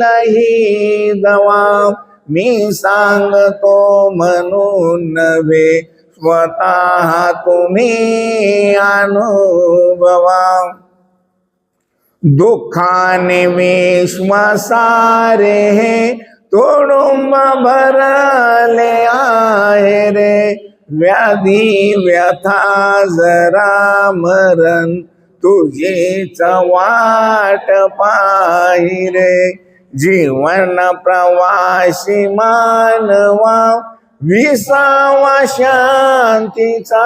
ही दवा. मी सांगतो म्हणून नव्हे, स्वतः तुम्ही अनुभवाव. दुःखाने विश्वासारे हे तोडुंब भरले आहे रे. व्याधी व्यथा जरा मरण तुझीच वाट पाही रे. जीवन प्रवासी मानवा विसावा शांतीचा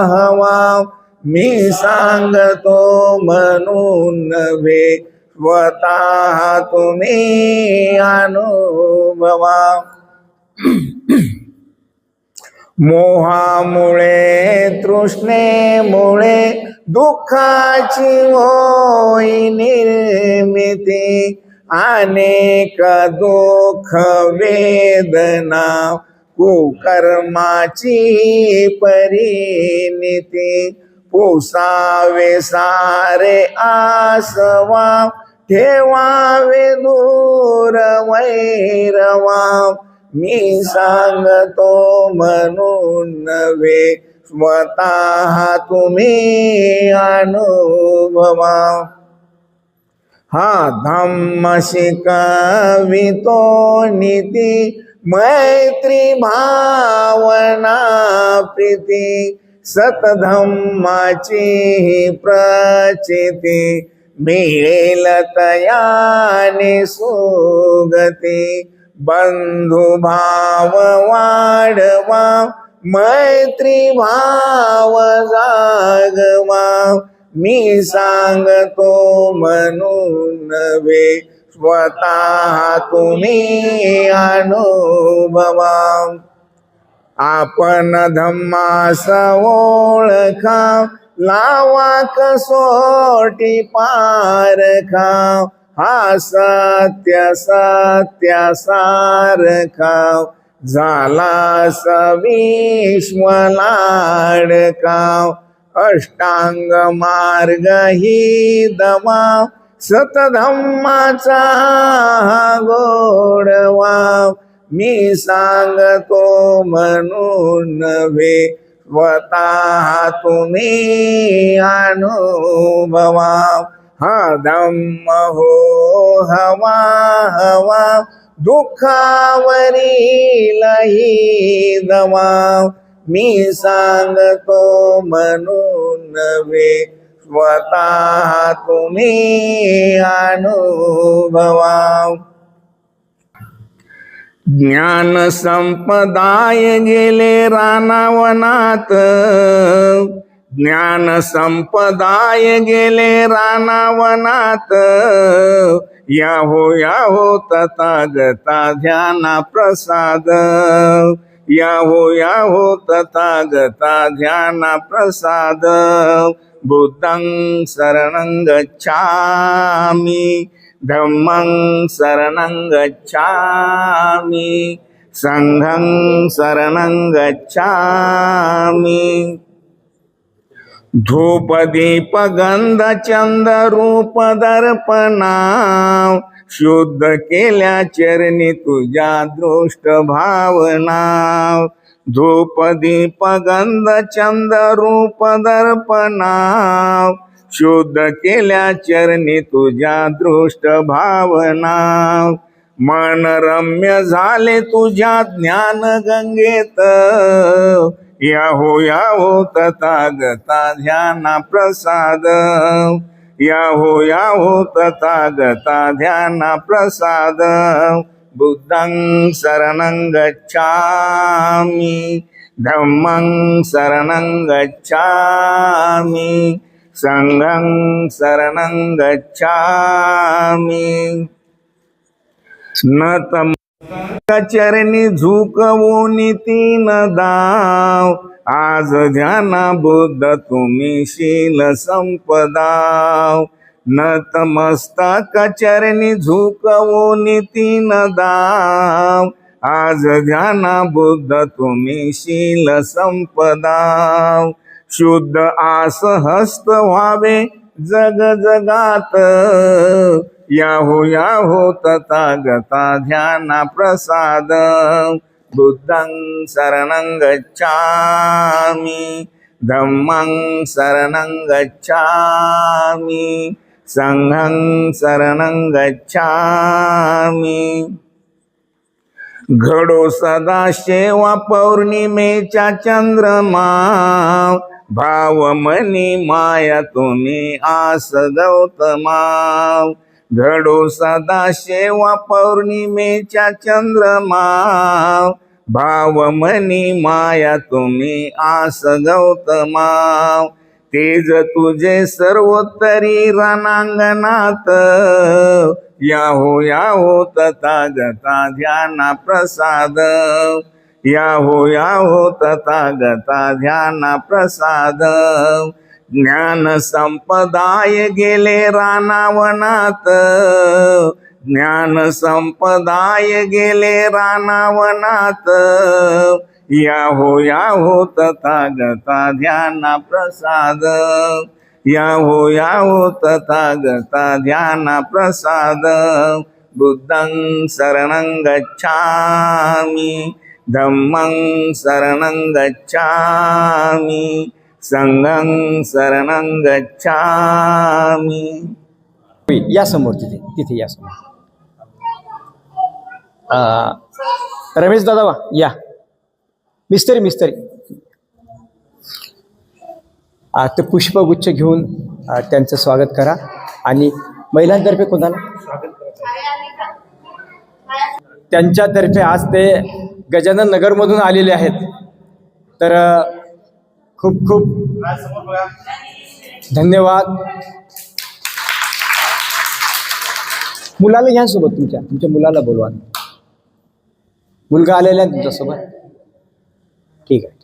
हवा. मी सांगतो म्हणून नव्हे स्वतः तुम्ही अनुभवा. मोहामुळे तृष्णेमुळे दुःखाची होई निर्मिती. अनेक दुःख वेदना कुकर्माची परिणिती. पुसावे सारे आसवा ठेवावे दूर वैरवा. मी सांगतो म्हणून नव्हे स्वतः तुम्ही अनुभवा. हा धम्म शिकवितो नीती मैत्री भावना प्रीती. सतधम्माची प्रचिती मिळेल तयाने सुगती. बंधु भाव वाढवा मैत्री भाव जागवा. मी सांगतो म्हणून नव्हे स्वतः तुम्ही अनुभवा. आपण धम्मास ओळखा लावा कसोटी पारखा. हा सत्य सत्य सारखा झाला सविश्व लाडका. अष्टांग मार्ग ही दवा सतधम्माचा गोडवा. मी सांगतो म्हणून नव्हे स्वतः तुम्ही अनुभवा. हा धम्म हो हवा हवा दुःखावरील ही दवा. मी सांगतो म्हणून नव्हे स्वतः तुम्ही अनुभवा. ज्ञान संपदाय गेले रानावनात. ज्ञान संपदाय गेले रानावनात. याहो तथागता ध्याना प्रसाद. याहो तथागता ध्याना प्रसाद. बुद्धं शरणं गच्छामि धम्मं शरणं गच्छामि संघं शरणं गच्छामि. धूप दीप गंध चंद रूप दर्पणा शुद्ध केल्या चरणी तुझ्या दृष्ट भावना. धूप दीप गंध चंद रूप दर्पणा शुद्ध केल्या चरणी तुझ्या दृष्ट भावना. मन रम्य झाले तुझ्या ज्ञान गंगेत. याहो तथागता ध्याना प्रसाद. याहो तथागता ध्याना प्रसाद. बुद्धं शरणं गच्छामि धम्मं शरणं गच्छामि संघं शरणं गच्छामि. न चरणी झुकवून तीन दाव. आज ध्याना बुद्ध तुम्ही शील संपदाव. नतमस्तक चरणी झुकवून तीन दाव. आज ध्याना बुद्ध तुम्ही शील संपदाव. शुद्ध आस हस्त व्हावे जग जगात. याहो तथागता ध्याना प्रसाद. बुद्धं शरणं गच्छामि धम्मं शरणं गच्छामि संघं शरणं गच्छामि. घडो सदा शेवा पौर्णिमेच्या चंद्रमा. भावमनी माया तुम्ही आस गौतमा घडो सदा शेवा पौर्णिमेच्या चंद्रमा भावमनी माया तुम्ही आस गौतमा तेज तुझे सर्वोत्तरी रणांगणात याहो तथागता ध्याना प्रसाद याहो तथागता ध्याना प्रसाद ज्ञान संपदाय गेले रानावनात ज्ञान संपदाय गेले रानावनात याहो तथागता ध्याना प्रसाद याहो तथागता ध्याना प्रसाद बुद्धं शरणं गच्छामि धम्मं शरणं गच्छामि संघं शरणं गच्छामि या समोर तिथे या समोर रमेश दादा वा या मिस्त्री ते पुष्पगुच्छ घेऊन त्यांचं स्वागत करा आणि महिलांतर्फे कोणाला त्यांच्यातर्फे आज ते गजानन नगरमधून आलेले आहेत तर खूप खूप धन्यवाद मुलाला घ्या सोबत तुमच्या मुलाला बोलवा मुलगा आलेला आहे तुमच्यासोबत ठीक आहे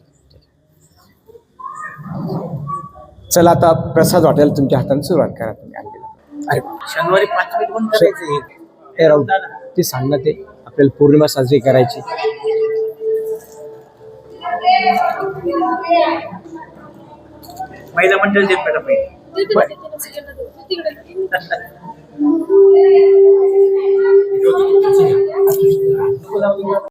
चला आता प्रसाद वाटायला तुमच्या हाताने सुरुवात करा तुम्ही आणलेला अरे शनिवारी 5 मिनिट पण करायचे हे राहू ते सांग ना ते आपल्याला पौर्णिमा साजरी करायची महिला मंडळ देत पहिले